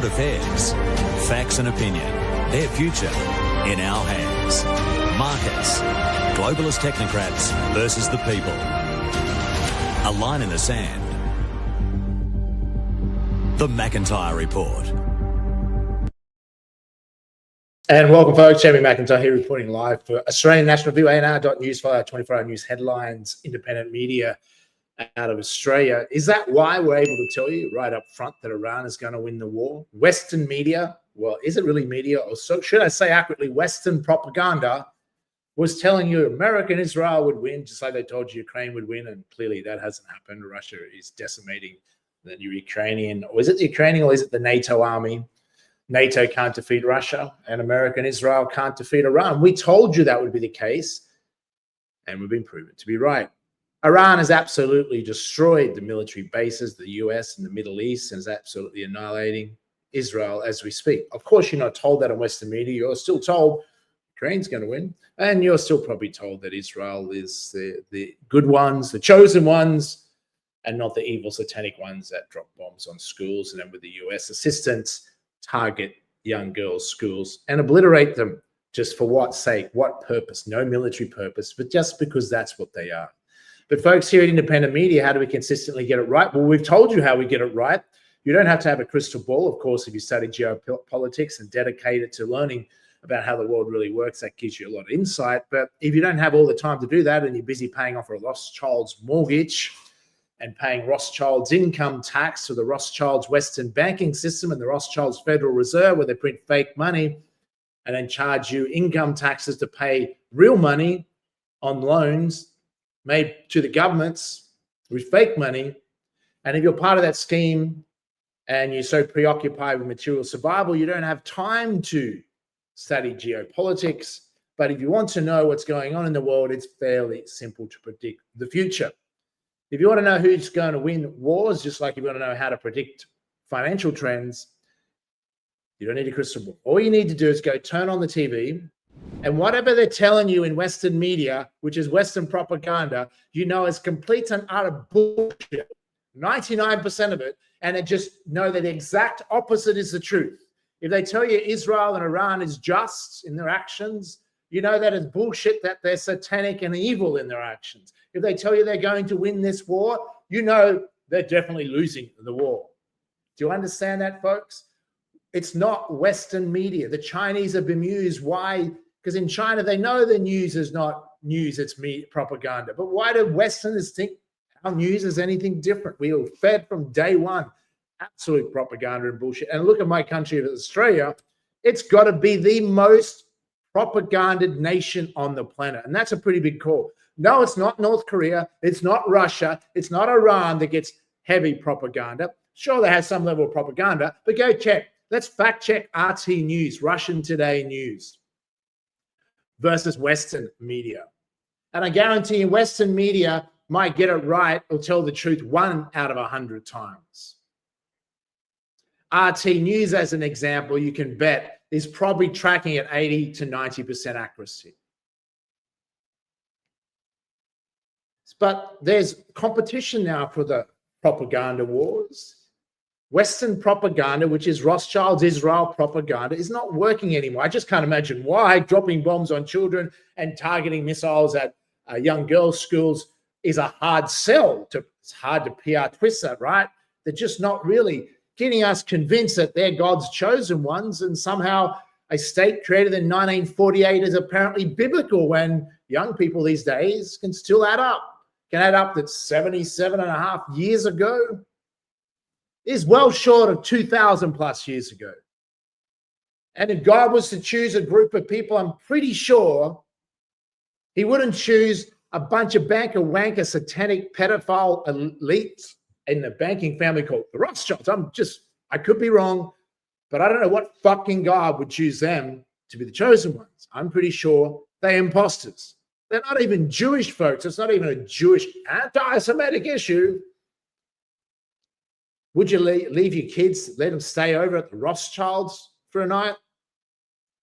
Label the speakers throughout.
Speaker 1: current affairs, facts and opinion, their future in our hands. Markets, globalist technocrats versus the people. A line in the sand. The McIntyre Report.
Speaker 2: And welcome, folks. Jamie McIntyre here, reporting live for Australian National Review, ANR.news, for our 24-hour news headlines, independent media out of Australia. Is that why we're able to tell you right up front that Iran is going to win the war? Western media, well, is it really media? Or so, should I say accurately, Western propaganda was telling you America and Israel would win, just like they told you Ukraine would win, and clearly that hasn't happened. Russia is decimating the Ukrainian, or is it the Ukrainian, or is it the NATO army? NATO can't defeat Russia, and America and Israel can't defeat Iran. We told you that would be the case, and we've been proven to be right. Iran has absolutely destroyed the military bases, the US and the Middle East, and is absolutely annihilating Israel as we speak. Of course, you're not told that in Western media. You're still told Ukraine's going to win, and you're still probably told that Israel is the good ones, the chosen ones, and not the evil satanic ones that drop bombs on schools and then with the US assistance target young girls' schools and obliterate them. Just for what sake? What purpose? No military purpose, but just because that's what they are. But folks, here at Independent Media, how do we consistently get it right? Well, we've told you how we get it right. You don't have to have a crystal ball. Of course, if you study geopolitics and dedicate it to learning about how the world really works, that gives you a lot of insight. But if you don't have all the time to do that and you're busy paying off a Rothschilds mortgage and paying Rothschilds income tax to the Rothschilds Western banking system and the Rothschilds Federal Reserve, where they print fake money and then charge you income taxes to pay real money on loans made to the governments with fake money. And if you're part of that scheme and you're so preoccupied with material survival, you don't have time to study geopolitics. But if you want to know what's going on in the world, it's fairly simple to predict the future. If you want to know who's going to win wars, just like you want to know how to predict financial trends, you don't need a crystal ball. All you need to do is go turn on the TV, and whatever they're telling you in Western media, which is Western propaganda, you know is complete and utter bullshit, 99% of it, and then just know that the exact opposite is the truth. If they tell you Israel and Iran is just in their actions, you know that it's bullshit, that they're satanic and evil in their actions. If they tell you they're going to win this war, you know they're definitely losing the war. Do you understand that, folks? It's not Western media. The Chinese are bemused. Why? Because in China, they know the news is not news, it's propaganda. But why do Westerners think our news is anything different? We were fed from day one absolute propaganda and bullshit. And look at my country of Australia. It's got to be the most propaganded nation on the planet. And that's a pretty big call. No, it's not North Korea. It's not Russia. It's not Iran that gets heavy propaganda. Sure, they have some level of propaganda, but go check. Let's fact check RT News, Russian Today News versus Western media. And I guarantee you Western media might get it right or tell the truth 1 out of 100 times. RT News, as an example, you can bet is probably tracking at 80 to 90% accuracy. But there's competition now for the propaganda wars. Western propaganda, which is Rothschilds Israel propaganda, is not working anymore. I just can't imagine why dropping bombs on children and targeting missiles at young girls' schools is a hard sell. It's hard to PR twist that, right? They're just not really getting us convinced that they're God's chosen ones, and somehow a state created in 1948 is apparently biblical, when young people these days can still add up. Can add up that 77 and a half years ago is well short of 2,000 plus years ago. And if God was to choose a group of people, I'm pretty sure he wouldn't choose a bunch of banker wanker satanic pedophile elites in the banking family called the Rothschilds. I could be wrong, but I don't know what fucking God would choose them to be the chosen ones. I'm pretty sure they're imposters. They're not even Jewish folks. It's not even a Jewish anti-Semitic issue. Would you leave your kids, let them stay over at the Rothschilds for a night?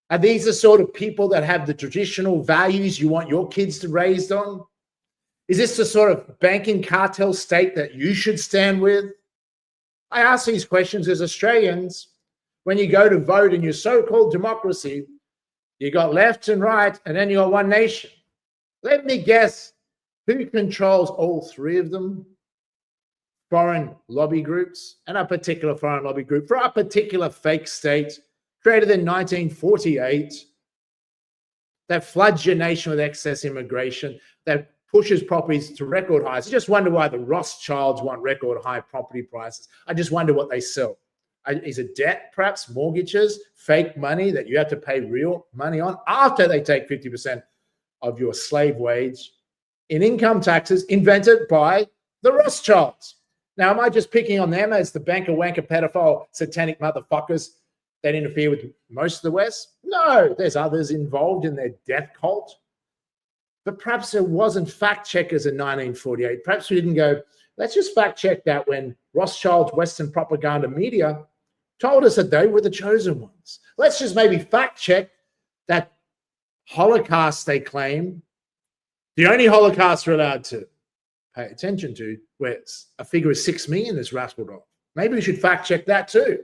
Speaker 2: Are these the sort of people that have the traditional values you want your kids to raised on? Is this the sort of banking cartel state that you should stand with? I ask these questions as Australians when you go to vote in your so-called democracy, you got left and right, and then you got one nation. Let me guess who controls all three of them? Foreign lobby groups, and a particular foreign lobby group for a particular fake state created in 1948 that floods your nation with excess immigration, that pushes properties to record highs. I just wonder why the Rothschilds want record high property prices. I just wonder what they sell. Is it debt, perhaps mortgages, fake money that you have to pay real money on after they take 50% of your slave wage in income taxes invented by the Rothschilds? Now, am I just picking on them as the banker, wanker, pedophile, satanic motherfuckers that interfere with most of the West? No, there's others involved in their death cult. But perhaps there wasn't fact checkers in 1948. Perhaps we didn't go, let's just fact check that when Rothschild's Western propaganda media told us that they were the chosen ones. Let's just maybe fact check that Holocaust they claim, the only Holocaust we're allowed to pay attention to, where a figure of 6 million is rattled off. Maybe we should fact check that too.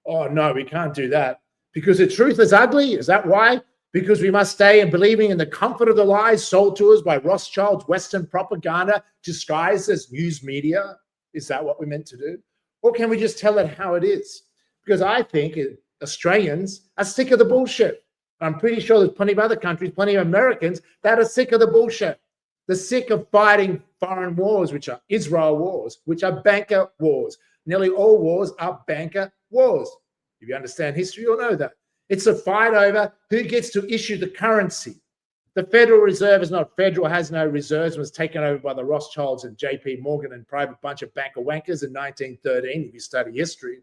Speaker 2: Oh no, we can't do that because the truth is ugly. Is that why? Because we must stay in believing in the comfort of the lies sold to us by Rothschild's Western propaganda disguised as news media? Is that what we're meant to do? Or can we just tell it how it is? Because I think Australians are sick of the bullshit. I'm pretty sure there's plenty of other countries, plenty of Americans that are sick of the bullshit. They're sick of fighting foreign wars, which are Israel wars, which are banker wars. Nearly all wars are banker wars. If you understand history, you'll know that. It's a fight over who gets to issue the currency. The Federal Reserve is not federal, has no reserves, was taken over by the Rothschilds and JP Morgan and private bunch of banker wankers in 1913, if you study history.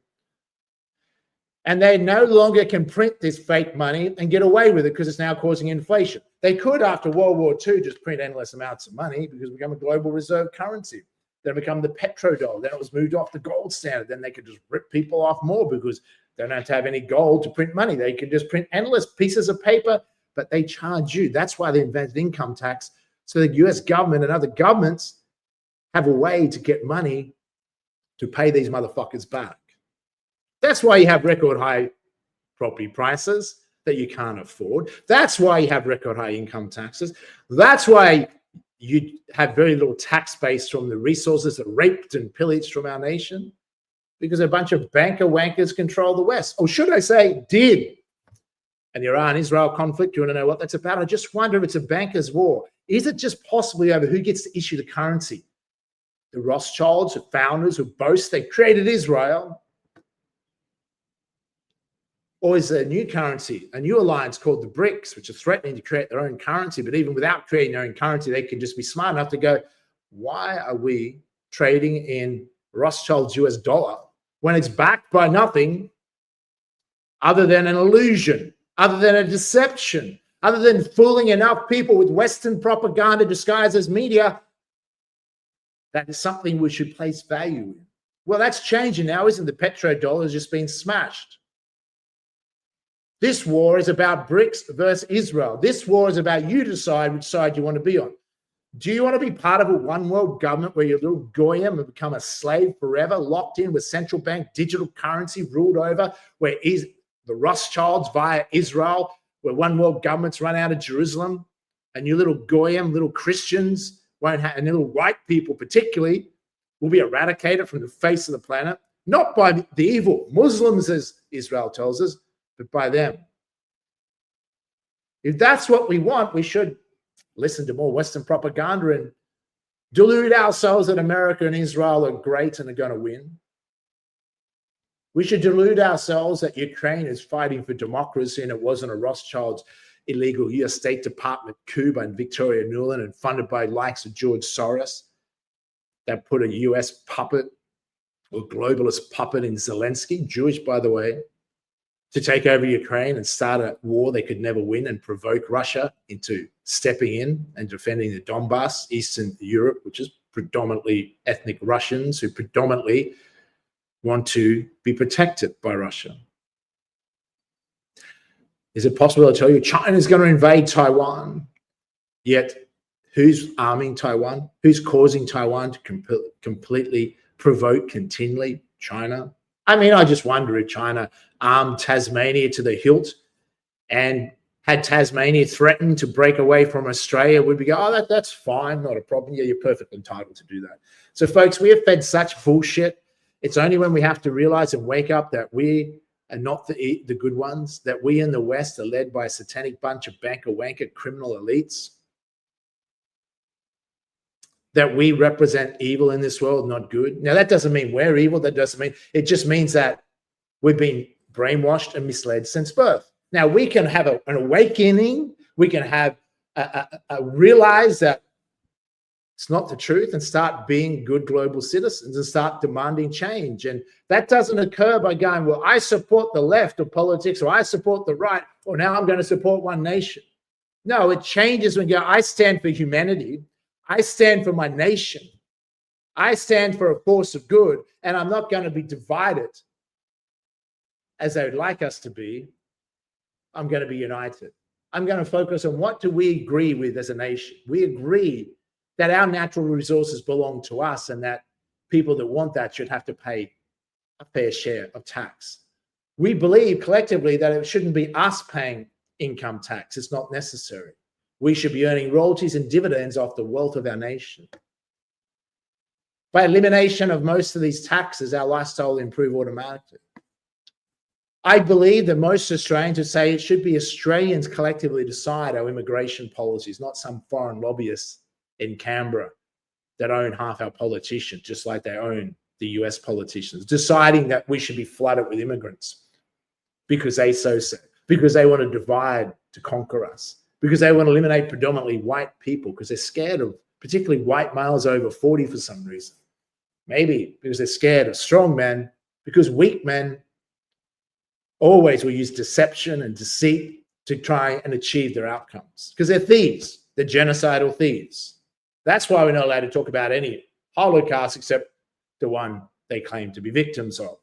Speaker 2: And they no longer can print this fake money and get away with it because it's now causing inflation. They could, after World War II, just print endless amounts of money because it became a global reserve currency. Then it became the petrodollar. Then it was moved off the gold standard. Then they could just rip people off more because they don't have to have any gold to print money. They can just print endless pieces of paper, but they charge you. That's why they invented income tax, so the US government and other governments have a way to get money to pay these motherfuckers back. That's why you have record high property prices that you can't afford. That's why you have record high income taxes. That's why you have very little tax base from the resources that raped and pillaged from our nation, because a bunch of banker wankers control the West. Or should I say, did. And the Iran-Israel conflict, you want to know what that's about? I just wonder if it's a banker's war. Is it just possibly over who gets to issue the currency? The Rothschilds, the founders who boast they created Israel. Or is there a new currency, a new alliance called the BRICS, which are threatening to create their own currency, but even without creating their own currency, they can just be smart enough to go, why are we trading in Rothschild's US dollar when it's backed by nothing other than an illusion, other than a deception, other than fooling enough people with Western propaganda disguised as media? That is something we should place value in. Well, that's changing now, isn't it? The petrodollar has just been smashed. This war is about BRICS versus Israel. This war is about you decide which side you want to be on. Do you want to be part of a one world government where your little goyim and become a slave forever, locked in with central bank digital currency ruled over, where is the Rothschilds via Israel, where one world governments run out of Jerusalem, and you little goyim, little Christians won't have, and little white people particularly, will be eradicated from the face of the planet, not by the evil Muslims, as Israel tells us, but by them. If that's what we want, we should listen to more Western propaganda and delude ourselves that America and Israel are great and are going to win. We should delude ourselves that Ukraine is fighting for democracy and it wasn't a Rothschild's illegal US State Department coup by Victoria Nuland and funded by likes of George Soros that put a US puppet or globalist puppet in Zelensky, Jewish by the way, to take over Ukraine and start a war they could never win and provoke Russia into stepping in and defending the Donbass, Eastern Europe, which is predominantly ethnic Russians who predominantly want to be protected by Russia. Is it possible to tell you China is going to invade Taiwan? Yet who's arming Taiwan? Who's causing Taiwan to completely provoke continually? China. I mean, I just wonder if China armed Tasmania to the hilt and had Tasmania threatened to break away from Australia, would we go, oh, that's fine, not a problem. Yeah, you're perfectly entitled to do that. So, folks, we have fed such bullshit. It's only when we have to realize and wake up that we are not the good ones, that we in the West are led by a satanic bunch of banker wanker criminal elites, that we represent evil in this world, not good. Now, that doesn't mean we're evil. That doesn't mean, it just means that we've been brainwashed and misled since birth. Now, we can have an awakening. We can have realize that it's not the truth and start being good global citizens and start demanding change. And that doesn't occur by going, well, I support the left of politics, or I support the right, or now I'm going to support one nation. No, it changes when you go, I stand for humanity. I stand for my nation. I stand for a force of good, and I'm not going to be divided as they would like us to be. I'm going to be united. I'm going to focus on what do we agree with as a nation. We agree that our natural resources belong to us and that people that want that should have to pay a fair share of tax. We believe collectively that it shouldn't be us paying income tax. It's not necessary. We should be earning royalties and dividends off the wealth of our nation. By elimination of most of these taxes, our lifestyle will improve automatically. I believe that most Australians would say it should be Australians collectively decide our immigration policies, not some foreign lobbyists in Canberra that own half our politicians, just like they own the US politicians, deciding that we should be flooded with immigrants because they so say, because they want to divide to conquer us, because they want to eliminate predominantly white people, because they're scared of particularly white males over 40 for some reason. Maybe because they're scared of strong men, because weak men always will use deception and deceit to try and achieve their outcomes, because they're thieves. They're genocidal thieves. That's why we're not allowed to talk about any Holocaust except the one they claim to be victims of.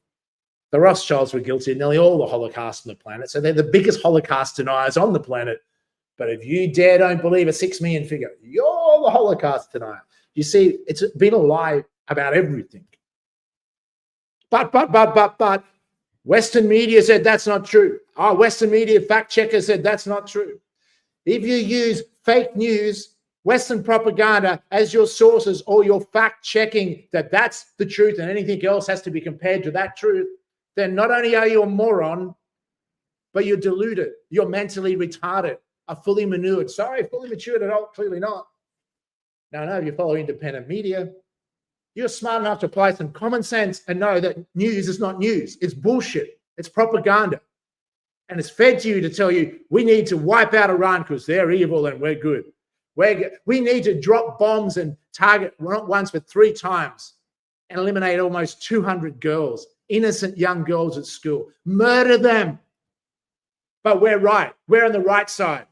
Speaker 2: The Rothschilds were guilty of nearly all the Holocaust on the planet, so they're the biggest Holocaust deniers on the planet. But if you dare don't believe a 6 million figure, you're the Holocaust denier. You see, it's been a lie about everything. But Western media said that's not true. Our Western media fact checker said that's not true. If you use fake news, Western propaganda as your sources, or your fact checking that that's the truth and anything else has to be compared to that truth, then not only are you a moron, but you're deluded, you're mentally retarded, are fully manured. Sorry, fully matured at all, clearly not. No, if you follow independent media, you're smart enough to apply some common sense and know that news is not news. It's bullshit. It's propaganda. And it's fed to you to tell you we need to wipe out Iran because they're evil and we're good. We need to drop bombs and target not once but 3 times and eliminate almost 200 girls, innocent young girls at school. Murder them. But we're right. We're on the right side.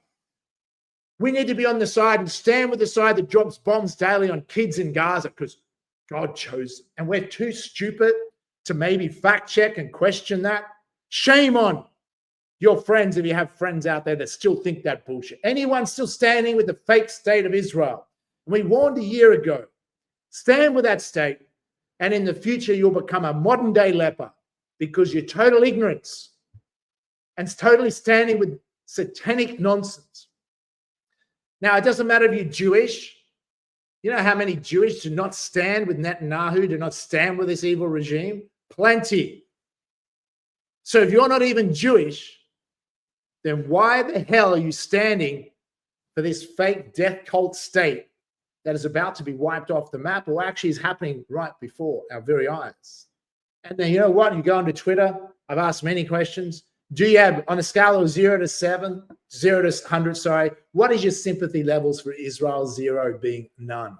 Speaker 2: We need to be on the side and stand with the side that drops bombs daily on kids in Gaza because God chose them. And we're too stupid to maybe fact check and question that. Shame on your friends if you have friends out there that still think that bullshit. Anyone still standing with the fake state of Israel? We warned a year ago, stand with that state, and in the future you'll become a modern day leper because you're total ignorance and totally standing with satanic nonsense. Now, it doesn't matter if you're Jewish. You know how many Jewish do not stand with Netanyahu, do not stand with this evil regime? Plenty. So if you're not even Jewish, then why the hell are you standing for this fake death cult state that is about to be wiped off the map, or actually is happening right before our very eyes? And then you know what? You go onto Twitter. I've asked many questions. Do you have, on a scale of 0 to 7, 0 to 100, sorry, what is your sympathy levels for Israel? 0 being none.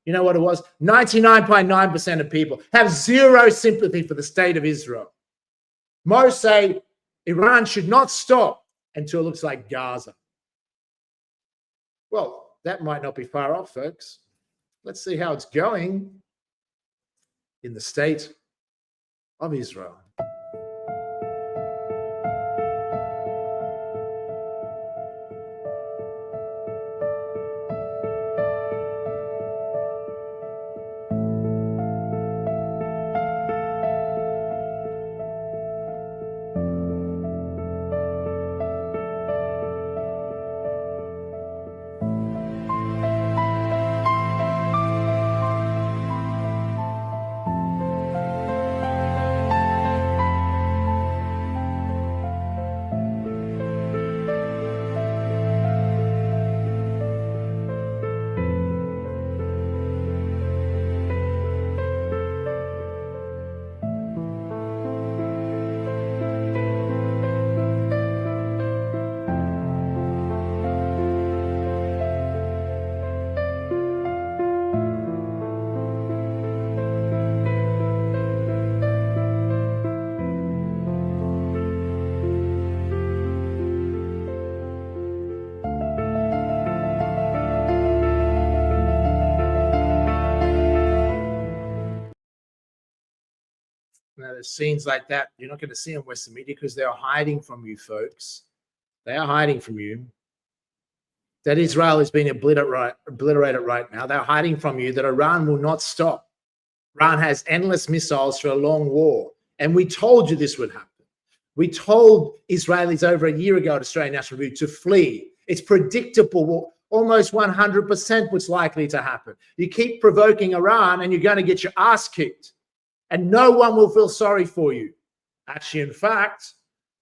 Speaker 2: You know what it was? 99.9% of people have 0 sympathy for the state of Israel. Most say Iran should not stop until it looks like Gaza. Well, that might not be far off, folks. Let's see how it's going in the state of Israel. Now, there's scenes like that, you're not going to see in Western media because they are hiding from you, folks. They are hiding from you. That Israel is being obliterated right now. They're hiding from you that Iran will not stop. Iran has endless missiles for a long war. And we told you this would happen. We told Israelis over a year ago at Australian National Review to flee. It's predictable. Almost 100% what's likely to happen. You keep provoking Iran and you're going to get your ass kicked. And no one will feel sorry for you. Actually, in fact,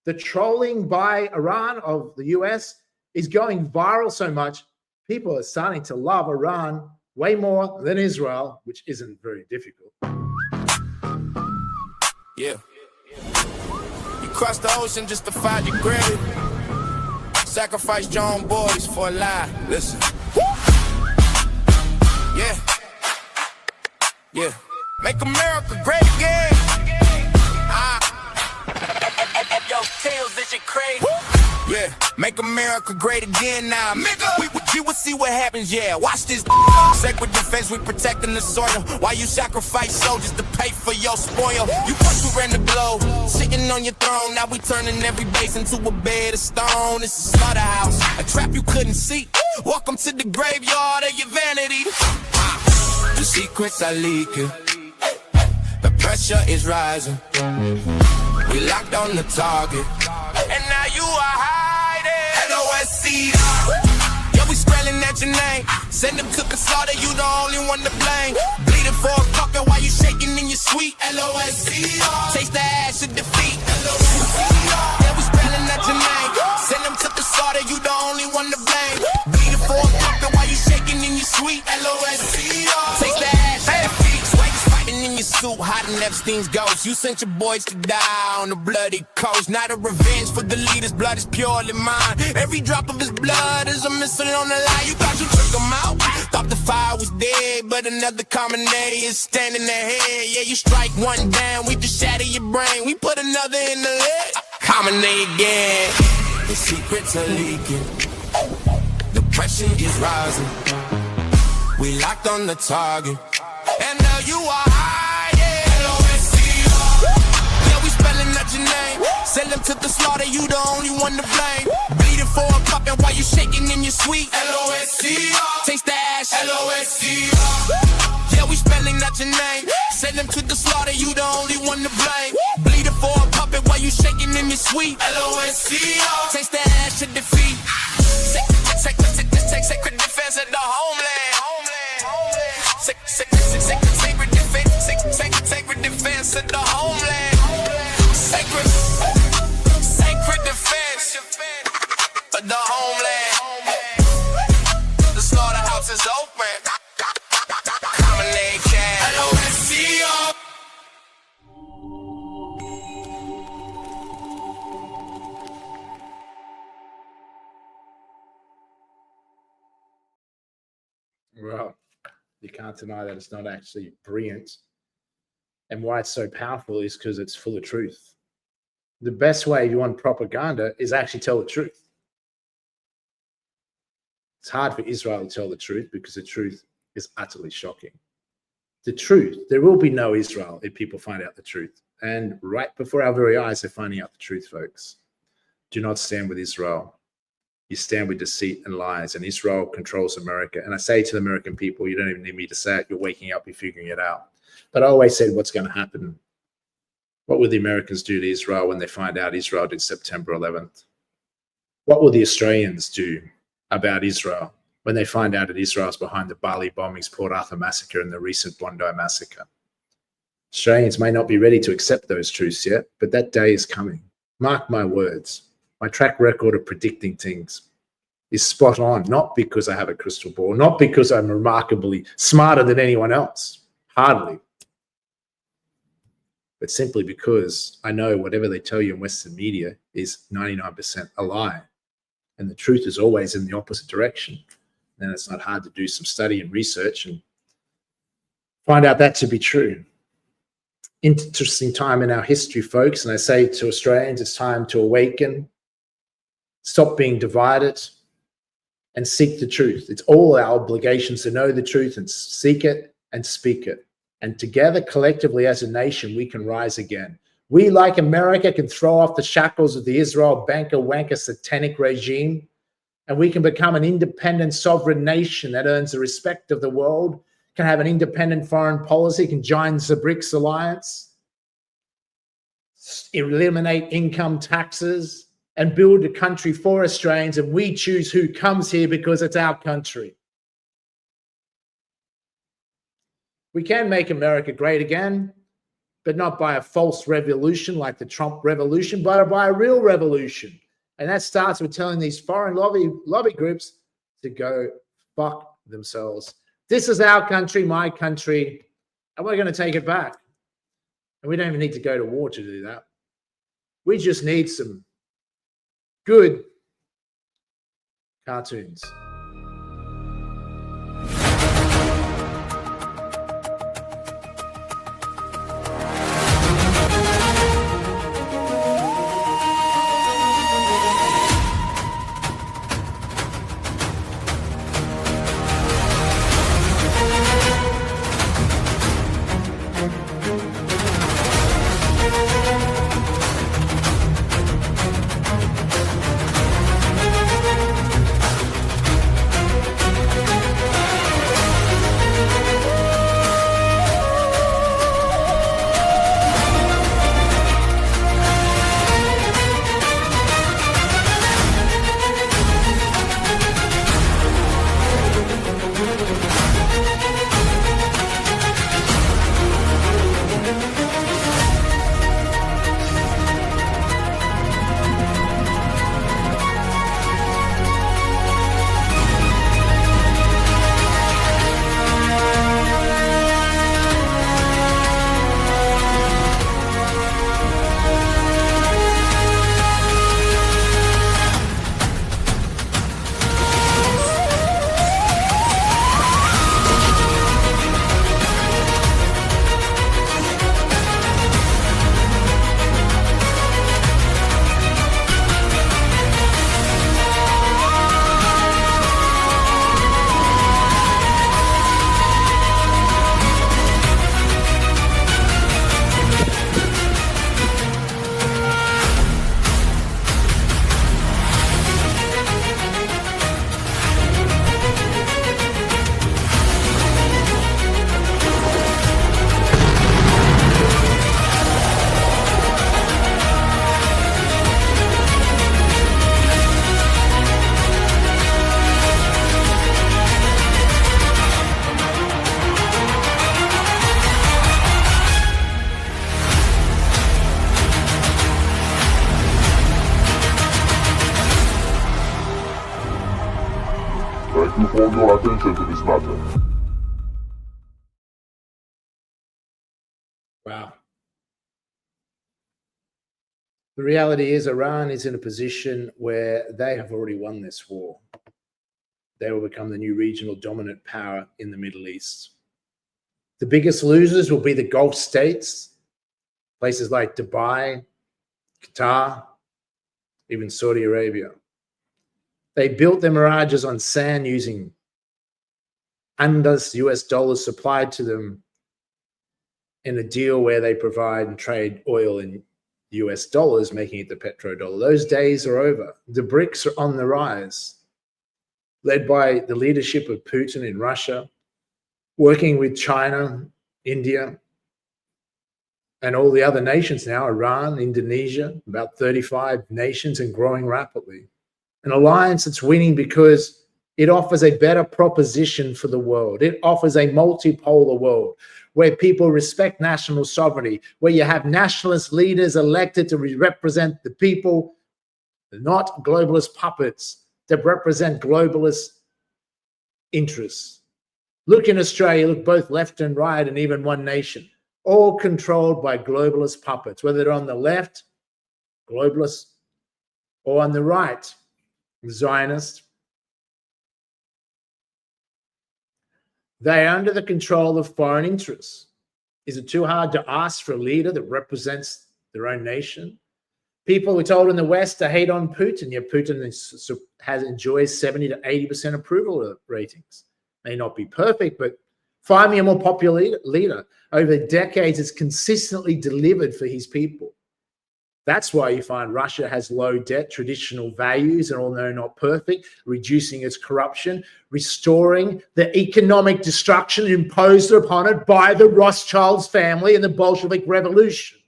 Speaker 2: the trolling by Iran of the US is going viral so much, people are starting to love Iran way more than Israel, which isn't very difficult.
Speaker 3: Yeah. You crossed the ocean just to find your grave. Sacrificed your own boys for a lie. Listen. Yeah. Yeah. Make America great again. Yo, Tails, this shit crazy. Yeah, make America great again now. We will see what happens, yeah. Watch this. Sacred defense, we protecting the soil. While you sacrifice soldiers to pay for your spoil. You first we ran the globe, sitting on your throne. Now we turning every base into a bed of stone. It's a slaughterhouse, a trap you couldn't see. Welcome to the graveyard of your vanity. The secrets are leaking. The pressure is rising. We locked on the target. And now you are hiding. LOSC. Yeah, we spelling at your name. Send them to the slaughter, you the only one to blame. Bleeding for a bucket while you shaking in your sweet. LOSC. Taste the ash of defeat. LOSC. Yeah, we spelling at your name. Send them to the slaughter, you the only one to blame. Bleeding for a bucket while you shaking in your sweet. LOSC. Taste the ash of defeat. In your suit, hiding Epstein's ghost. You sent your boys to die on the bloody coast. Not a revenge for the leader's blood is purely mine. Every drop of his blood is a missile on the line. You thought you took him out, thought the fire was dead, but another commonality is standing ahead. Yeah, you strike one down, we just shatter your brain. We put another in the leg. Commonate again. The secrets are leaking. The pressure is rising. We locked on the target. And now you are hiding. LOSC. Yeah, we spelling out your name. Send them to the slaughter, you the only one to blame. Bleeding for a puppet while you shaking in your sweet. LOSC. Taste the ash. LOSC. Yeah, we spelling out your name. Send them to the slaughter, you the only one to blame. Bleeding for a puppet while you shaking in your sweet. LOSC. Taste the ash of defeat. Sacred defense of the homeland. Sacred defense of the homeland. Sacred defense of the homeland. The slaughterhouse is open. Common name cat. LOSC.
Speaker 2: Well, you can't deny that it's not actually brilliant. And why it's so powerful is because it's full of truth. The best way if you want propaganda is actually tell the truth. It's hard for Israel to tell the truth because the truth is utterly shocking. The truth, there will be no Israel if people find out the truth. And right before our very eyes, they're finding out the truth, folks. Do not stand with Israel. You stand with deceit and lies, and Israel controls America. And I say to the American people, you don't even need me to say it. You're waking up, you're figuring it out. But I always said, what's going to happen? What will the Americans do to Israel when they find out Israel did September 11th? What will the Australians do about Israel when they find out that Israel's behind the Bali bombings, Port Arthur massacre, and the recent Bondi massacre? Australians may not be ready to accept those truths yet, but that day is coming. Mark my words. My track record of predicting things is spot on, not because I have a crystal ball, not because I'm remarkably smarter than anyone else, hardly, but simply because I know whatever they tell you in Western media is 99% a lie. And the truth is always in the opposite direction. Then it's not hard to do some study and research and find out that to be true. Interesting time in our history, folks. And I say to Australians, it's time to awaken. Stop being divided and seek the truth. It's all our obligations to know the truth and seek it and speak it And together, collectively as a nation, we can rise again. We, like America, can throw off the shackles of the Israel banker wanker satanic regime, and we can become an independent sovereign nation that earns the respect of the world, can have an independent foreign policy, can join the BRICS alliance, eliminate income taxes, and build a country for Australians, and we choose who comes here because it's our country. We can make America great again, but not by a false revolution like the Trump revolution, but by a real revolution. And that starts with telling these foreign lobby groups to go fuck themselves. This is our country, my country, and we're going to take it back. And we don't even need to go to war to do that. We just need some good cartoons.
Speaker 4: Thank you for your attention to this matter.
Speaker 2: Wow. The reality is Iran is in a position where they have already won this war. They will become the new regional dominant power in the Middle East. The biggest losers will be the Gulf states, places like Dubai, Qatar, even Saudi Arabia. They built their mirages on sand using unless US dollars supplied to them in a deal where they provide and trade oil in US dollars, making it the petrodollar. Those days are over. The BRICS are on the rise, led by the leadership of Putin in Russia, working with China, India, and all the other nations now, Iran, Indonesia, about 35 nations and growing rapidly. An alliance that's winning because it offers a better proposition for the world. It offers a multipolar world where people respect national sovereignty, where you have nationalist leaders elected to represent the people, not globalist puppets that represent globalist interests. Look in Australia, look both left and right, and even One Nation, all controlled by globalist puppets, whether they're on the left, globalists, or on the right, Zionist. They are under the control of foreign interests. Is it too hard to ask for a leader that represents their own nation? People were told in the West to hate on Putin, yet Putin enjoys 70 to 80% approval ratings. May not be perfect, but Find me a more popular leader. Over decades, it's consistently delivered for his people. That's why you find Russia has low debt, traditional values, and although not perfect, reducing its corruption, restoring the economic destruction imposed upon it by the Rothschilds family and the Bolshevik Revolution.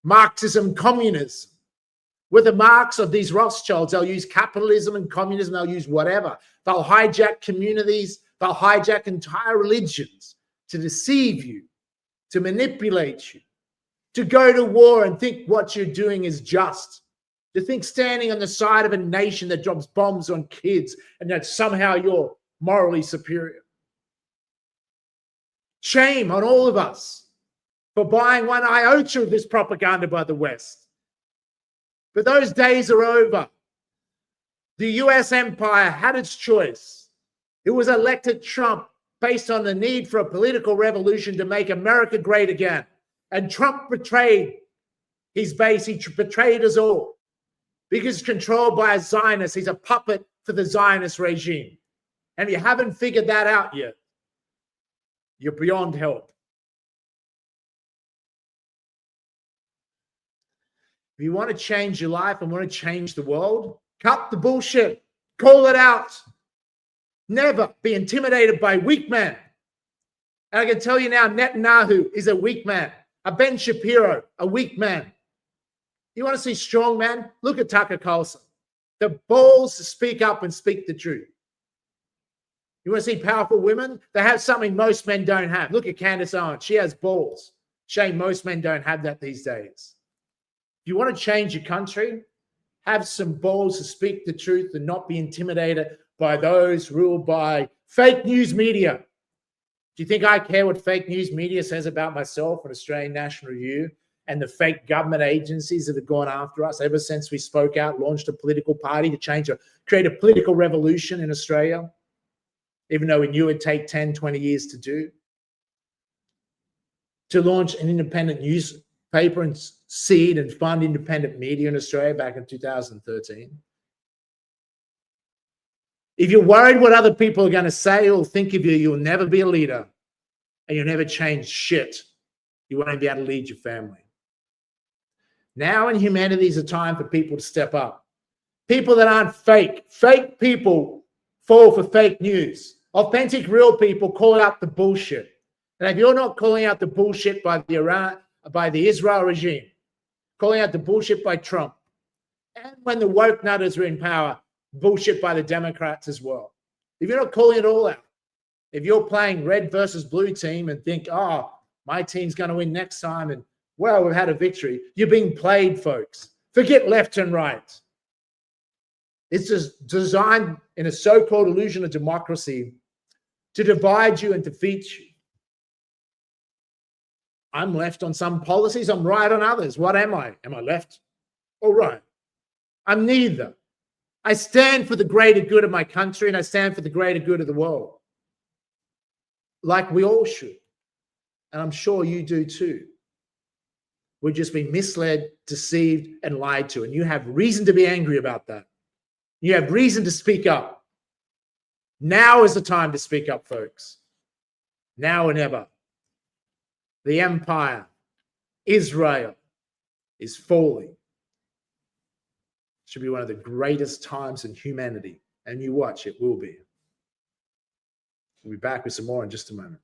Speaker 2: Marxism, communism. With the marks of these Rothschilds, they'll use capitalism and communism, they'll use whatever. They'll hijack communities, they'll hijack entire religions to deceive you, to manipulate you, to go to war and think what you're doing is just, to think standing on the side of a nation that drops bombs on kids and that somehow you're morally superior. Shame on all of us for buying one iota of this propaganda by the West. But those days are over. The US empire had its choice. It was elected Trump based on the need for a political revolution to make America great again. And Trump betrayed his base. He betrayed us all because he's controlled by a Zionist. He's a puppet for the Zionist regime. And if you haven't figured that out yet, you're beyond help. If you want to change your life and want to change the world, cut the bullshit. Call it out. Never be intimidated by weak men. And I can tell you now, Netanyahu is a weak man. A Ben Shapiro, a weak man. You want to see strong men? Look at Tucker Carlson. The balls to speak up and speak the truth. You want to see powerful women? They have something most men don't have. Look at Candace Owens. She has balls. Shame most men don't have that these days. If you want to change your country, have some balls to speak the truth and not be intimidated by those ruled by fake news media. Do you think I care what fake news media says about myself and Australian National Review and the fake government agencies that have gone after us ever since we spoke out, launched a political party to create a political revolution in Australia, even though we knew it'd take 10, 20 years to do? To launch an independent newspaper and seed and fund independent media in Australia back in 2013. If you're worried what other people are going to say or think of you, you'll never be a leader and you'll never change shit. You won't be able to lead your family. Now in humanity is a time for people to step up. People that aren't fake. Fake people fall for fake news. Authentic, real people call out the bullshit. And if you're not calling out the bullshit by the Israel regime, calling out the bullshit by Trump, and when the woke nutters are in power, bullshit by the Democrats as well. If you're not calling it all out, if you're playing red versus blue team and think, oh, my team's going to win next time and, well, we've had a victory, you're being played, folks. Forget left and right. It's just designed in a so-called illusion of democracy to divide you and defeat you. I'm left on some policies, I'm right on others. What am I? Am I left or right? I'm neither. I stand for the greater good of my country and I stand for the greater good of the world. Like we all should. And I'm sure you do too. We've just been misled, deceived, and lied to. And you have reason to be angry about that. You have reason to speak up. Now is the time to speak up, folks. Now and ever. The empire, Israel, is falling. Should be one of the greatest times in humanity. And you watch, it will be. We'll be back with some more in just a moment.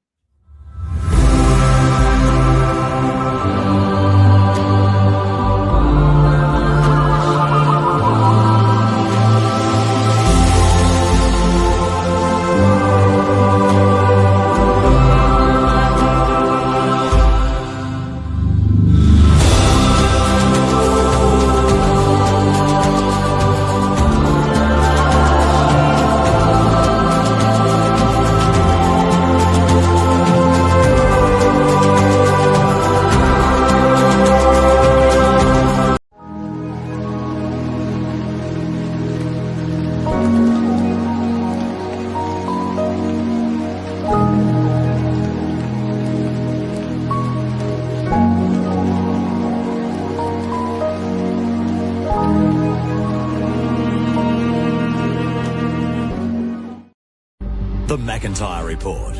Speaker 1: The McIntyre Report.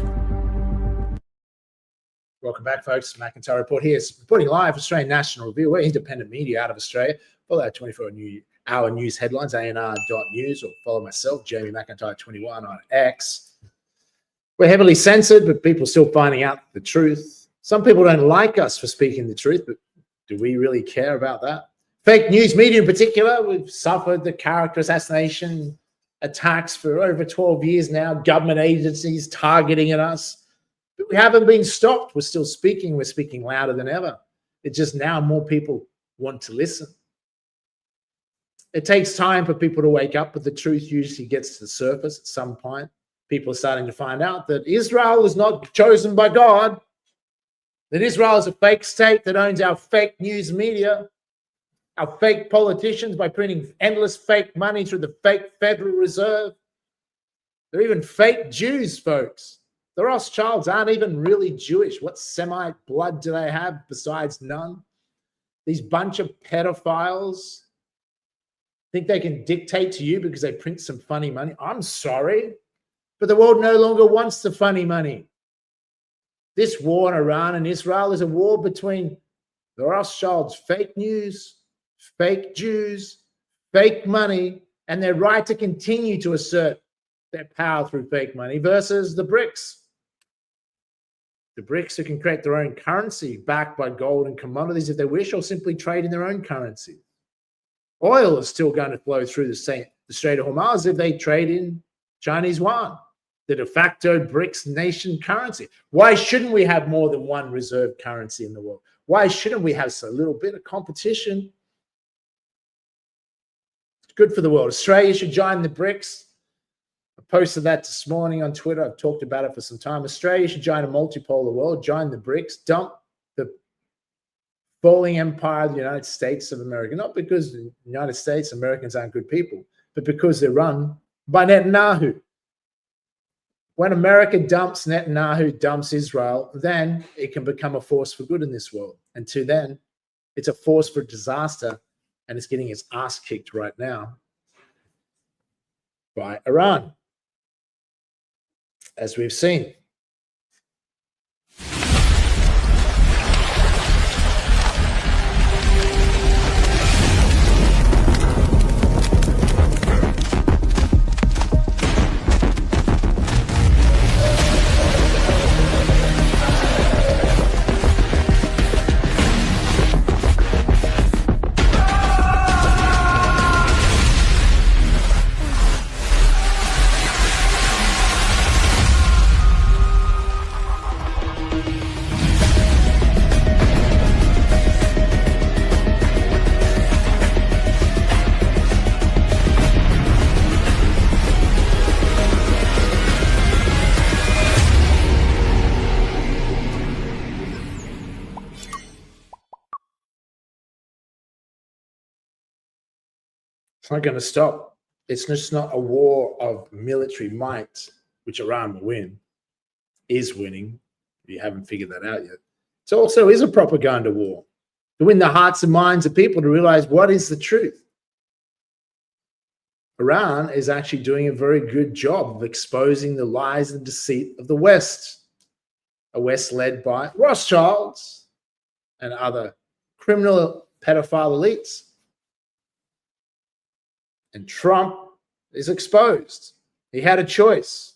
Speaker 2: Welcome back, folks. McIntyre Report here. Reporting live, Australian National Review. We're independent media out of Australia. Follow our 24-hour news headlines, ANR.news, or follow myself, Jamie McIntyre 21 on X. We're heavily censored, but people are still finding out the truth. Some people don't like us for speaking the truth, but do we really care about that? Fake news media in particular, we've suffered the character assassination attacks for over 12 years now, government agencies targeting at us. But we haven't been stopped. We're still speaking. We're speaking louder than ever. It's just now more people want to listen. It takes time for people to wake up, but the truth usually gets to the surface at some point. People are starting to find out that Israel is not chosen by God, that Israel is a fake state that owns our fake news media, our fake politicians by printing endless fake money through the fake Federal Reserve. They're even fake Jews, folks. The Rothschilds aren't even really Jewish. What Semite blood do they have besides none? These bunch of pedophiles think they can dictate to you because they print some funny money. I'm sorry, but the world no longer wants the funny money. This war in Iran and Israel is a war between the Rothschilds' fake news, fake Jews, fake money, and their right to continue to assert their power through fake money versus the BRICS. The BRICS who can create their own currency backed by gold and commodities if they wish, or simply trade in their own currency. Oil is still going to flow through the Strait of Hormuz if they trade in Chinese yuan, the de facto BRICS nation currency. Why shouldn't we have more than one reserve currency in the world? Why shouldn't we have a little bit of competition? It's good for the world. Australia should join the BRICS. I posted that this morning on Twitter. I've talked about it for some time. Australia should join a multipolar world, join the BRICS, dump the falling empire of the United States of America, not because the United States Americans aren't good people, but because they're run by Netanyahu. When America dumps Netanyahu, dumps Israel, then it can become a force for good in this world. Until then, it's a force for disaster, and it's getting its ass kicked right now by Iran, as we've seen. It's not going to stop. It's just not a war of military might, which Iran will win, is winning. If you haven't figured that out yet. It also is a propaganda war to win the hearts and minds of people to realize what is the truth. Iran is actually doing a very good job of exposing the lies and deceit of the West, a West led by Rothschilds and other criminal pedophile elites. And Trump is exposed. He had a choice.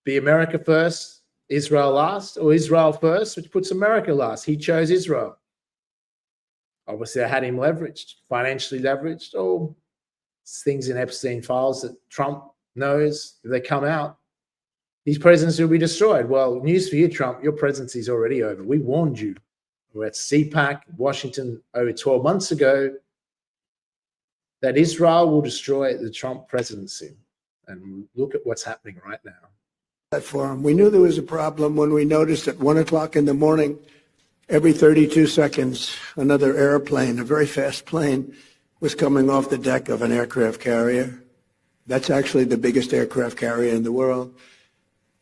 Speaker 2: Be America first, Israel last, or Israel first, which puts America last. He chose Israel. Obviously, I had him leveraged, financially leveraged, or things in Epstein files that Trump knows. If they come out, his presidency will be destroyed. Well, news for you, Trump, your presidency is already over. We warned you. We were at CPAC, Washington, over 12 months ago, that Israel will destroy the Trump presidency. And look at what's happening right now.
Speaker 5: Forum. We knew there was a problem when we noticed at 1 o'clock in the morning, every 32 seconds, another airplane, a very fast plane, was coming off the deck of an aircraft carrier. That's actually the biggest aircraft carrier in the world.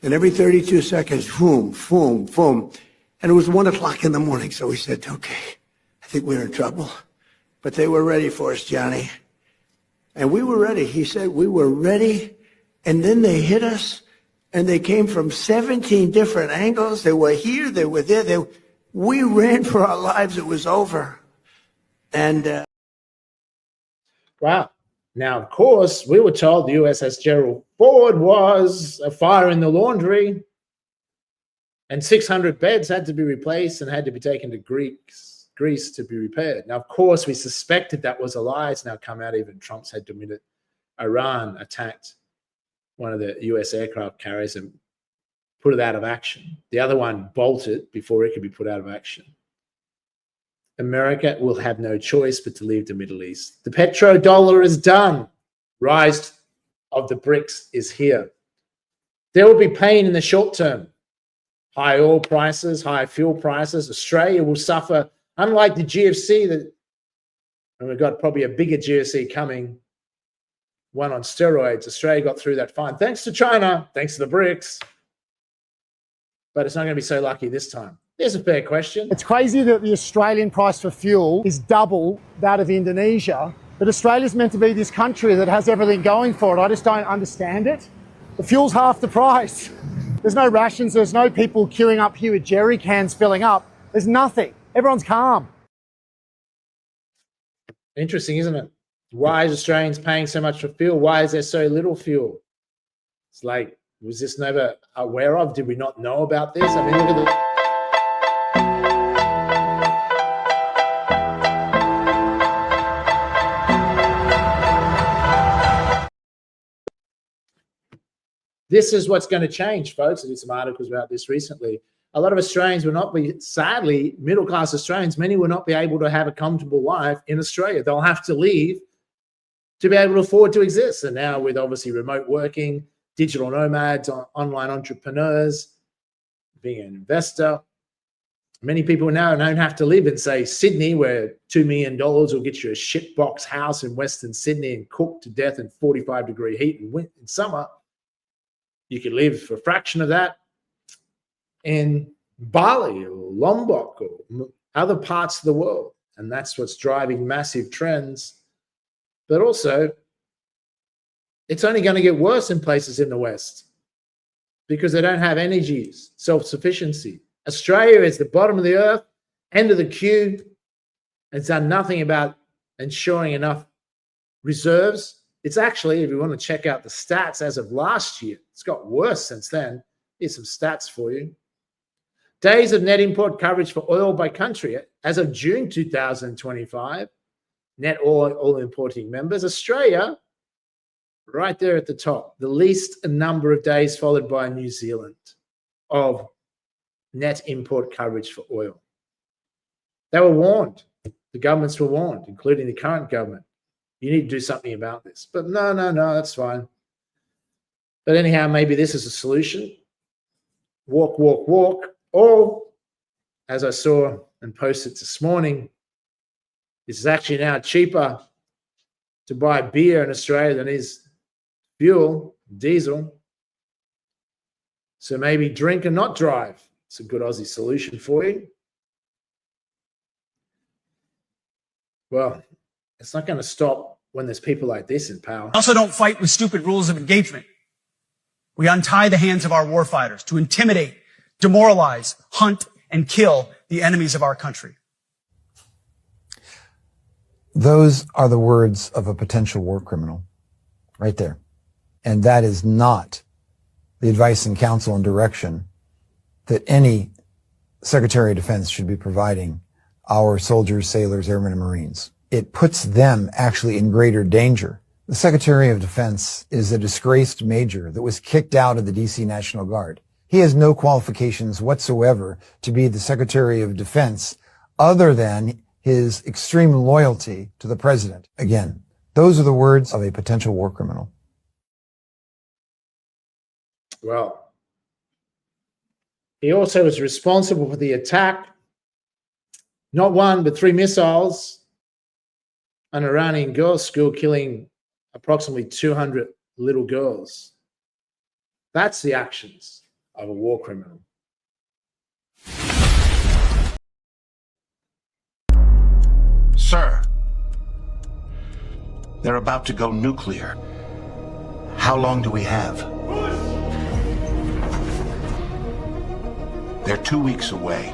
Speaker 5: And every 32 seconds, boom, boom, boom. And it was 1 o'clock in the morning, so we said, okay, I think we're in trouble. But they were ready for us, Johnny. And we were ready. He said we were ready, and then they hit us, And they came from 17 different angles. They were here, they were there. We ran for our lives. It was over. And
Speaker 2: wow. Now, of course, we were told the USS Gerald Ford was a fire in the laundry, and 600 beds had to be replaced and had to be taken to Greece to be repaired. Now, of course, we suspected that was a lie. It's now come out. Even Trump's had to admit it. Iran attacked one of the US aircraft carriers and put it out of action. The other one bolted before it could be put out of action. America will have no choice but to leave the Middle East. The petrodollar is done. Rise of the BRICS is here. There will be pain in the short term. High oil prices, high fuel prices. Australia will suffer, unlike the GFC, and we've got probably a bigger GFC coming, one on steroids. Australia got through that fine. Thanks to China, thanks to the BRICS. But it's not going to be so lucky this time. There's a fair question.
Speaker 6: It's crazy that the Australian price for fuel is double that of Indonesia, but Australia's meant to be this country that has everything going for it. I just don't understand it. The fuel's half the price. There's no rations, there's no people queuing up here with jerry cans filling up. There's nothing. Everyone's calm.
Speaker 2: Interesting, isn't it? Why is Australians paying so much for fuel? Why is there so little fuel? It's like, was this never aware of? Did we not know about this? I mean, look at the... This is what's going to change, folks. I did some articles about this recently. A lot of Australians will not be, sadly, middle-class Australians, many will not be able to have a comfortable life in Australia. They'll have to leave to be able to afford to exist. And now with obviously remote working, digital nomads, online entrepreneurs, being an investor, many people now don't have to live in, say, Sydney, where $2 million will get you a shitbox house in Western Sydney and cook to death in 45-degree heat in summer. You could live for a fraction of that in Bali or Lombok or other parts of the world. And that's what's driving massive trends. But also, it's only going to get worse in places in the West because they don't have energy self-sufficiency. Australia is the bottom of the earth, end of the queue, and it's done nothing about ensuring enough reserves. It's actually, if you want to check out the stats as of last year, it's got worse since then. Here's some stats for you. Days of net import coverage for oil by country. As of June 2025, net oil importing members. Australia, right there at the top, the least number of days, followed by New Zealand, of net import coverage for oil. They were warned. The governments were warned, including the current government. You need to do something about this. But no, that's fine. But anyhow, maybe this is a solution. Walk, walk, walk. Or, as I saw and posted this morning, this is actually now cheaper to buy beer in Australia than is fuel, diesel. So maybe drink and not drive. It's a good Aussie solution for you. Well, it's not going to stop when there's people like this in power.
Speaker 7: Also don't fight with stupid rules of engagement. We untie the hands of our warfighters to intimidate, demoralize, hunt, and kill the enemies of our country.
Speaker 8: Those are the words of a potential war criminal right there. And that is not the advice and counsel and direction that any Secretary of Defense should be providing our soldiers, sailors, airmen, and Marines. It puts them actually in greater danger. The Secretary of Defense is a disgraced major that was kicked out of the DC National Guard. He has no qualifications whatsoever to be the Secretary of Defense other than his extreme loyalty to the president. Again, those are the words of a potential war criminal.
Speaker 2: Well, he also was responsible for the attack, not one, but 3 missiles, an Iranian girls' school, killing approximately 200 little girls. That's the actions of a war criminal.
Speaker 9: Sir, they're about to go nuclear. How long do we have? They're 2 weeks away.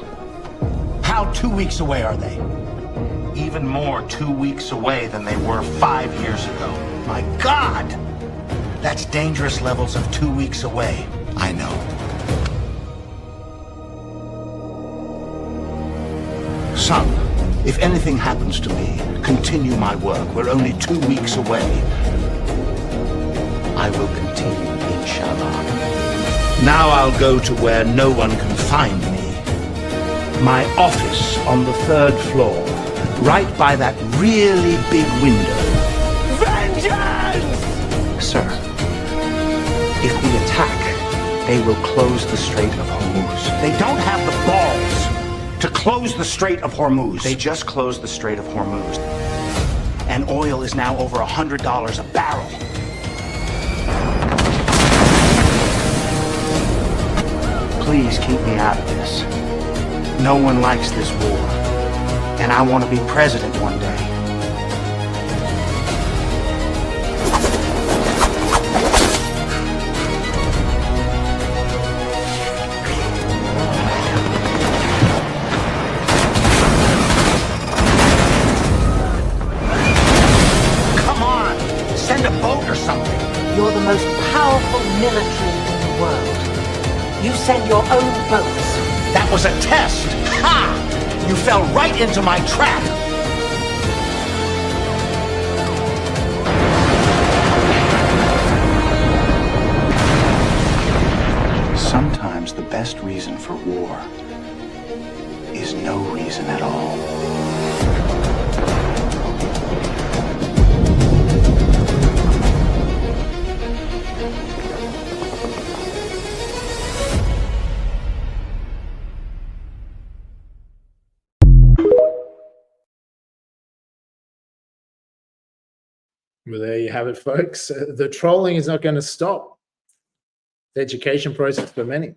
Speaker 10: How 2 weeks away are they?
Speaker 9: Even more 2 weeks away than they were 5 years ago.
Speaker 10: My God! That's dangerous levels of 2 weeks away.
Speaker 9: I know.
Speaker 10: Son, if anything happens to me, continue my work. We're only 2 weeks away. I will continue, inshallah. Now I'll go to where no one can find me. My office on the 3rd floor, right by that really big window. Vengeance! Sir, if we attack, they will close the Strait of Hormuz. They don't have the balls to close the Strait of Hormuz. They just closed the Strait of Hormuz. And oil is now over $100 a barrel. Please keep me out of this. No one likes this war. And I want to be president one day.
Speaker 11: You're the most powerful military in the world. You send your own boats.
Speaker 10: That was a test! Ha! You fell right into my trap! Sometimes the best reason for war is no reason at all.
Speaker 2: Well, there you have it, folks. The trolling is not going to stop. The education process for many.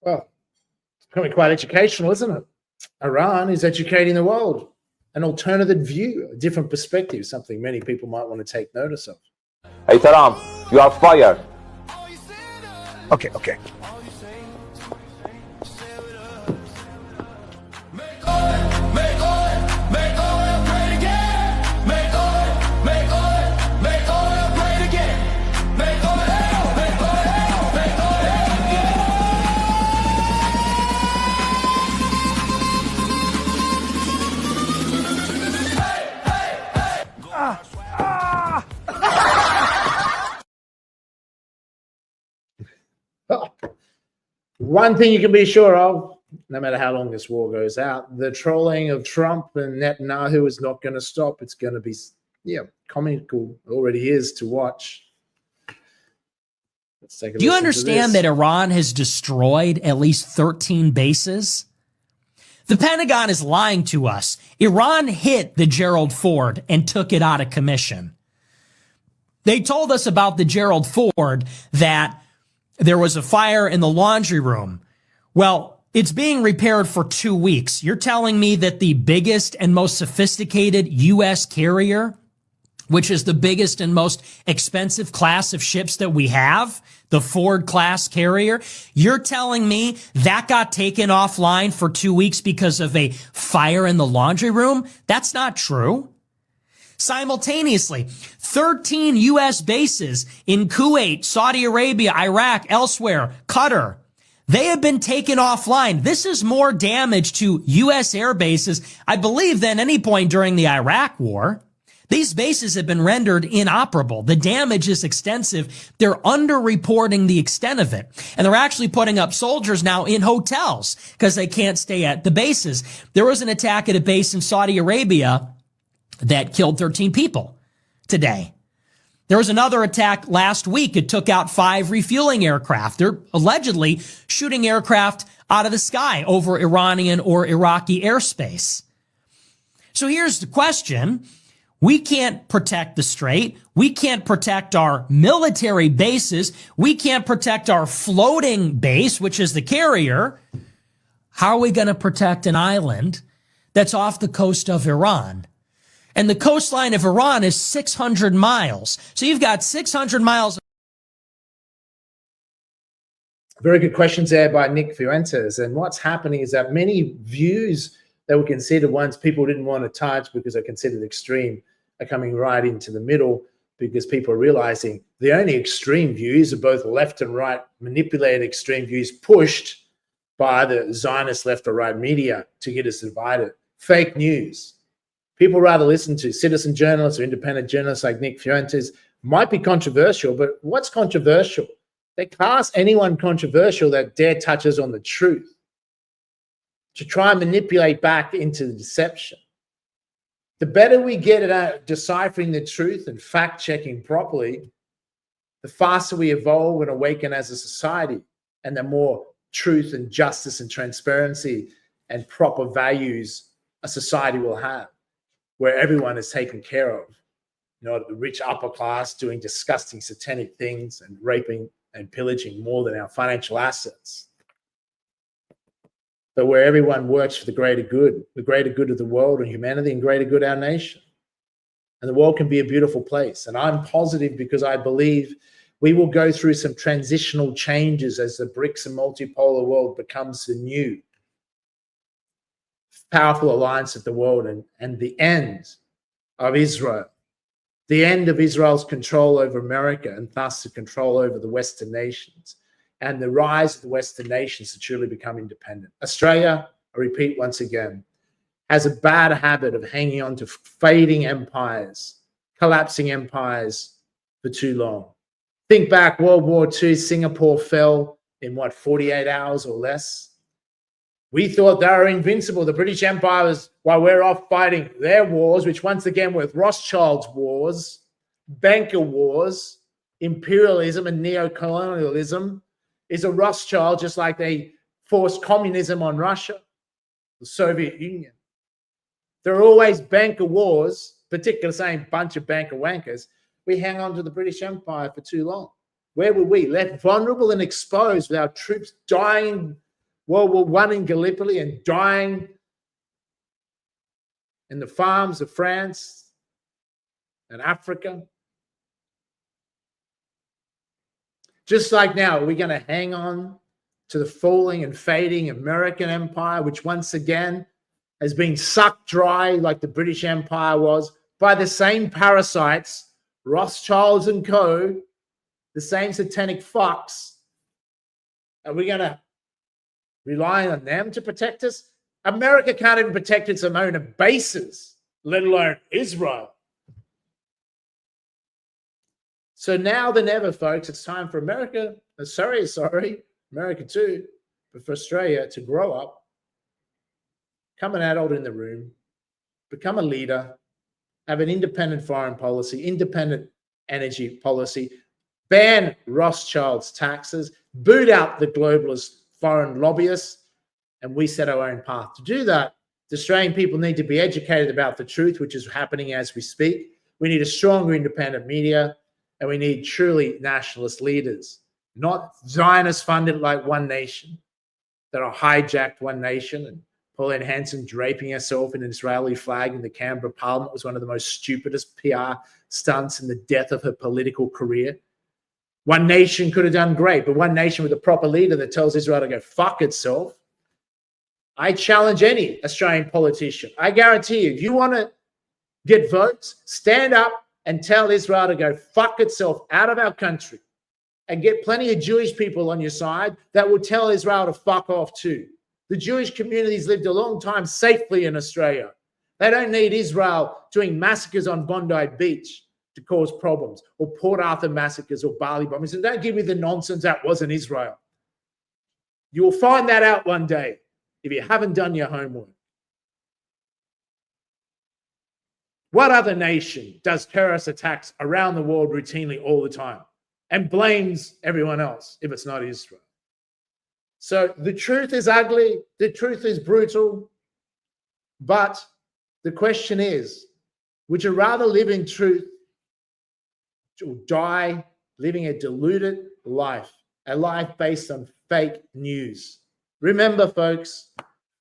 Speaker 2: Well, it's becoming quite educational, isn't it? Iran is educating the world. An alternative view, a different perspective, something many people might want to take notice of.
Speaker 12: Hey, Taram, you are fired.
Speaker 10: Okay.
Speaker 2: One thing you can be sure of, no matter how long this war goes out, the trolling of Trump and Netanyahu is not going to stop. It's going to be, comical. It already is to watch. Let's take a
Speaker 13: Do you
Speaker 2: listen to
Speaker 13: understand
Speaker 2: this.
Speaker 13: that Iran has destroyed at least 13 bases? The Pentagon is lying to us. Iran hit the Gerald Ford and took it out of commission. They told us about the Gerald Ford that there was a fire in the laundry room. Well, it's being repaired for 2 weeks. You're telling me that the biggest and most sophisticated U.S. carrier, which is the biggest and most expensive class of ships that we have, the Ford class carrier, you're telling me that got taken offline for 2 weeks because of a fire in the laundry room? That's not true. Simultaneously, 13 U.S. bases in Kuwait, Saudi Arabia, Iraq, elsewhere, Qatar, they have been taken offline. This is more damage to U.S. air bases, I believe, than any point during the Iraq war. These bases have been rendered inoperable. The damage is extensive. They're underreporting the extent of it. And they're actually putting up soldiers now in hotels because they can't stay at the bases. There was an attack at a base in Saudi Arabia that killed 13 people today. There was another attack last week. It took out 5 refueling aircraft. They're allegedly shooting aircraft out of the sky over Iranian or Iraqi airspace. So here's the question. We can't protect the strait. We can't protect our military bases. We can't protect our floating base, which is the carrier. How are we going to protect an island that's off the coast of Iran? And the coastline of Iran is 600 miles. So you've got 600 miles.
Speaker 2: Very good questions there by Nick Fuentes. And what's happening is that many views that were considered ones people didn't want to touch because they're considered extreme are coming right into the middle because people are realizing the only extreme views are both left and right, manipulated extreme views pushed by the Zionist left or right media to get us divided. Fake news. People rather listen to citizen journalists or independent journalists like Nick Fuentes. Might be controversial, but what's controversial? They cast anyone controversial that dare touches on the truth to try and manipulate back into the deception. The better we get at deciphering the truth and fact-checking properly, the faster we evolve and awaken as a society, and the more truth and justice and transparency and proper values a society will have, where everyone is taken care of. You know, the rich upper class doing disgusting satanic things and raping and pillaging more than our financial assets. But where everyone works for the greater good of the world and humanity, and greater good of our nation. And the world can be a beautiful place. And I'm positive because I believe we will go through some transitional changes as the BRICS and multipolar world becomes the new powerful alliance of the world, and the end of Israel, the end of Israel's control over America and thus the control over the Western nations, and the rise of the Western nations to truly become independent. Australia, I repeat once again, has a bad habit of hanging on to fading empires, collapsing empires for too long. Think back, World War II, Singapore fell in 48 hours or less? We thought they were invincible. The British Empire was, while we're off fighting their wars, which once again were Rothschilds wars, banker wars, imperialism and neo-colonialism, is a Rothschild, just like they forced communism on Russia, the Soviet Union. There are always banker wars, particularly the same bunch of banker wankers. We hang on to the British Empire for too long. Where were we? Left vulnerable and exposed with our troops dying World War I in Gallipoli and dying in the farms of France and Africa. Just like now, are we going to hang on to the falling and fading American empire, which once again has been sucked dry like the British Empire was by the same parasites, Rothschilds and co., the same satanic fucks? Are we going to rely on them to protect us? America can't even protect its own bases, let alone Israel. So now than ever, folks, it's time for America, America too, but for Australia to grow up, become an adult in the room, become a leader, have an independent foreign policy, independent energy policy, ban Rothschilds taxes, boot out the globalist foreign lobbyists, and we set our own path. To do that, the Australian people need to be educated about the truth, which is happening as we speak. We need a stronger independent media, and we need truly nationalist leaders, not Zionist funded like One Nation that are hijacked One Nation. And Pauline Hanson draping herself in an Israeli flag in the Canberra Parliament was one of the most stupidest PR stunts in the death of her political career. One Nation could have done great, but One Nation with a proper leader that tells Israel to go fuck itself. I challenge any Australian politician. I guarantee you, if you want to get votes, stand up and tell Israel to go fuck itself out of our country, and get plenty of Jewish people on your side that will tell Israel to fuck off too. The Jewish community's lived a long time safely in Australia. They don't need Israel doing massacres on Bondi Beach to cause problems, or Port Arthur massacres or Bali bombings. And don't give me the nonsense that wasn't Israel. You will find that out one day if you haven't done your homework. What other nation does terrorist attacks around the world routinely all the time and blames everyone else if it's not Israel? So the truth is ugly, the truth is brutal, but the question is, would you rather live in truth or die living a deluded life, a life based on fake news? Remember, folks,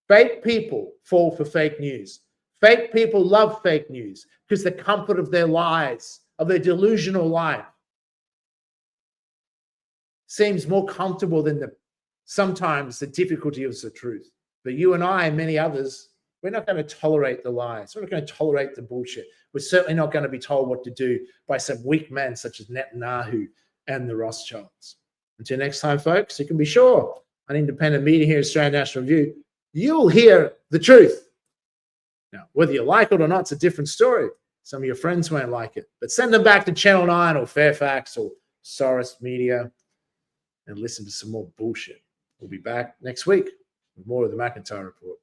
Speaker 2: fake people fall for fake news. Fake people love fake news because the comfort of their lies, of their delusional life, seems more comfortable than sometimes the difficulty of the truth. But you and I and many others, we're not going to tolerate the lies. We're not going to tolerate the bullshit. We're certainly not going to be told what to do by some weak men such as Netanyahu and the Rothschilds. Until next time, folks, you can be sure on independent media here at Australian National Review, you'll hear the truth. Now, whether you like it or not, it's a different story. Some of your friends won't like it. But send them back to Channel 9 or Fairfax or Soros Media and listen to some more bullshit. We'll be back next week with more of the McIntyre Report.